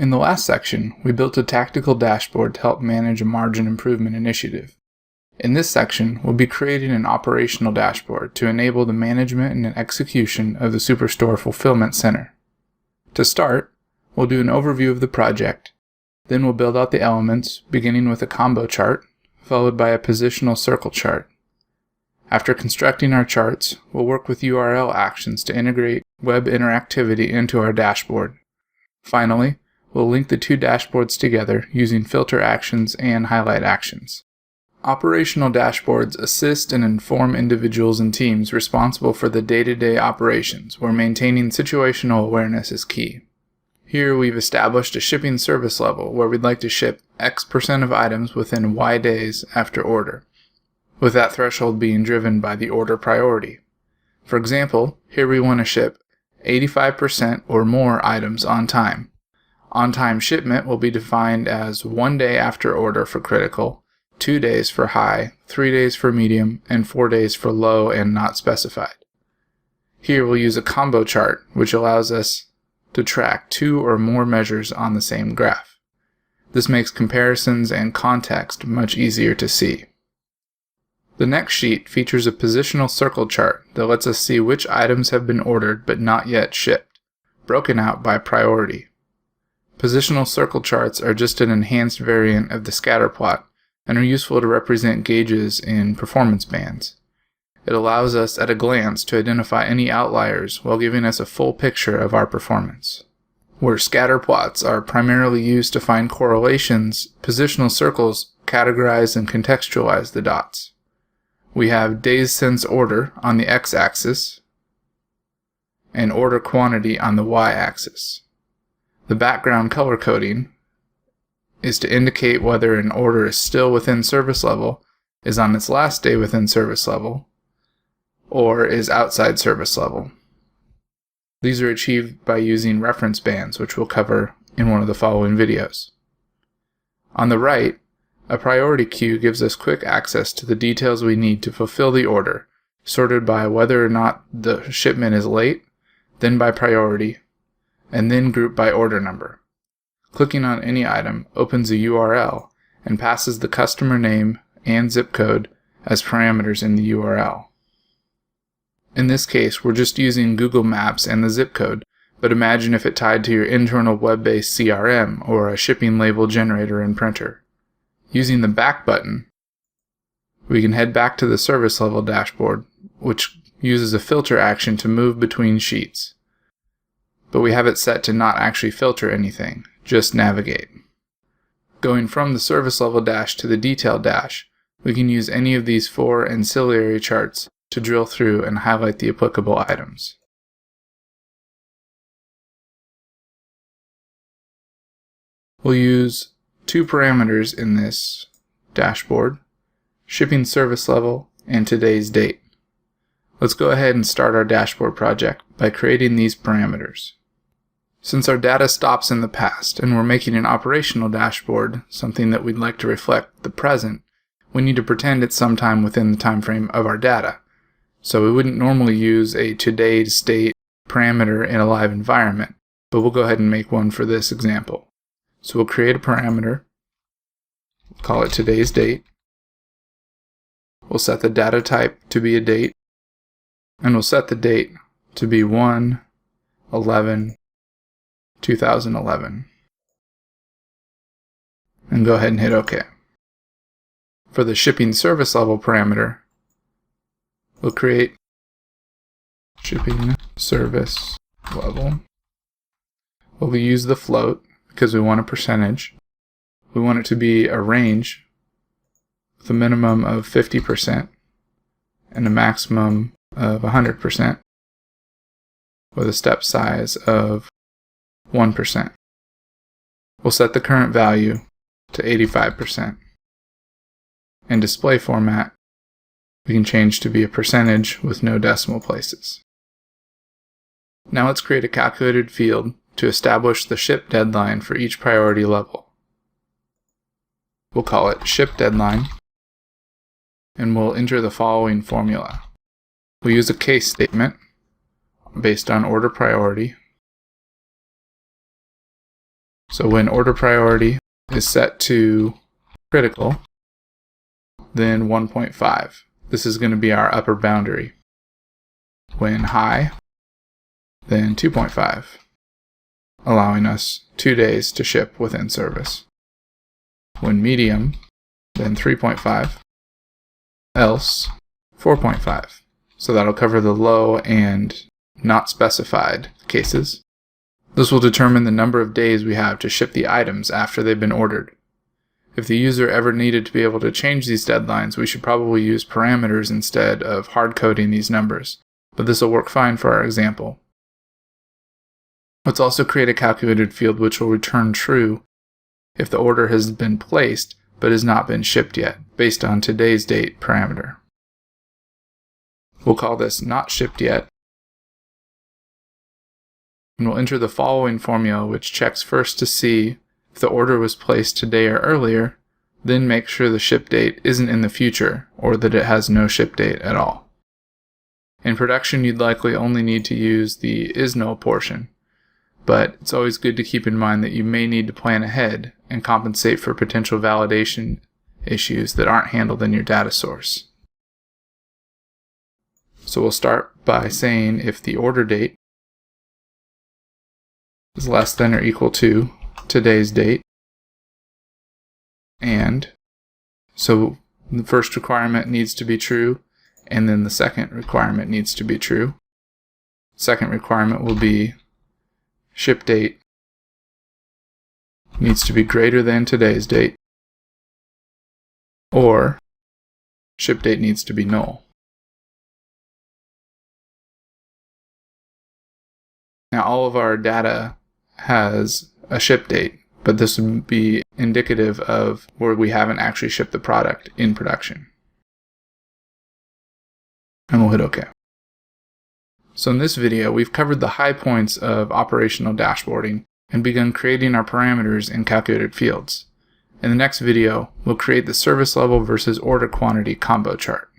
In the last section, we built a tactical dashboard to help manage a margin improvement initiative. In this section, we'll be creating an operational dashboard to enable the management and execution of the Superstore Fulfillment Center. To start, we'll do an overview of the project, then we'll build out the elements, beginning with a combo chart, followed by a positional circle chart. After constructing our charts, we'll work with URL actions to integrate web interactivity into our dashboard. Finally, we'll link the two dashboards together using filter actions and highlight actions. Operational dashboards assist and inform individuals and teams responsible for the day-to-day operations, where maintaining situational awareness is key. Here we've established a shipping service level where we'd like to ship X% of items within Y days after order, with that threshold being driven by the order priority. For example, here we want to ship 85% or more items on time. On-time shipment will be defined as 1 day after order for critical, 2 days for high, 3 days for medium, and 4 days for low and not specified. Here we'll use a combo chart, which allows us to track 2 or more measures on the same graph. This makes comparisons and context much easier to see. The next sheet features a positional circle chart that lets us see which items have been ordered but not yet shipped, broken out by priority. Positional circle charts are just an enhanced variant of the scatter plot and are useful to represent gauges in performance bands. It allows us at a glance to identify any outliers while giving us a full picture of our performance. Where scatter plots are primarily used to find correlations, positional circles categorize and contextualize the dots. We have days since order on the x-axis and order quantity on the y-axis. The background color coding is to indicate whether an order is still within service level, is on its last day within service level, or is outside service level. These are achieved by using reference bands, which we'll cover in one of the following videos. On the right, a priority queue gives us quick access to the details we need to fulfill the order, sorted by whether or not the shipment is late, then by priority, and then grouped by order number. Clicking on any item opens a URL and passes the customer name and zip code as parameters in the URL. In this case, we're just using Google Maps and the zip code, but imagine if it tied to your internal web-based CRM or a shipping label generator and printer. Using the back button, we can head back to the service level dashboard, which uses a filter action to move between sheets. But we have it set to not actually filter anything, just navigate. Going from the service level dash to the detail dash, we can use any of these 4 ancillary charts to drill through and highlight the applicable items. We'll use 2 parameters in this dashboard, shipping service level and today's date. Let's go ahead and start our dashboard project by creating these parameters. Since our data stops in the past and we're making an operational dashboard, something that we'd like to reflect the present, we need to pretend it's sometime within the time frame of our data. So we wouldn't normally use a today's date parameter in a live environment, but we'll go ahead and make one for this example. So we'll create a parameter, call it today's date. We'll set the data type to be a date, and we'll set the date to be 1/11/2011. And go ahead and hit OK. For the shipping service level parameter, we'll create shipping service level. We'll use the float because we want a percentage. We want it to be a range with a minimum of 50% and a maximum of 100% with a step size of 1%. We'll set the current value to 85%. And display format, we can change to be a percentage with no decimal places. Now let's create a calculated field to establish the ship deadline for each priority level. We'll call it ship deadline, and we'll enter the following formula. We'll use a case statement based on order priority. So when order priority is set to critical, then 1.5. This is going to be our upper boundary. When high, then 2.5, allowing us 2 days to ship within service. When medium, then 3.5, else 4.5. So that'll cover the low and not specified cases. This will determine the number of days we have to ship the items after they've been ordered. If the user ever needed to be able to change these deadlines, we should probably use parameters instead of hard-coding these numbers, but this will work fine for our example. Let's also create a calculated field which will return true if the order has been placed but has not been shipped yet, based on today's date parameter. We'll call this not shipped yet, and we'll enter the following formula, which checks first to see if the order was placed today or earlier, then make sure the ship date isn't in the future or that it has no ship date at all. In production, you'd likely only need to use the is null portion, but it's always good to keep in mind that you may need to plan ahead and compensate for potential validation issues that aren't handled in your data source. So we'll start by saying if the order date is less than or equal to today's date, and so the first requirement needs to be true, and then the second requirement needs to be true. Second requirement will be ship date needs to be greater than today's date, or ship date needs to be null. Now all of our data has a ship date, but this would be indicative of where we haven't actually shipped the product in production. And we'll hit OK. So in this video, we've covered the high points of operational dashboarding and begun creating our parameters in calculated fields. In the next video, we'll create the service level versus order quantity combo chart.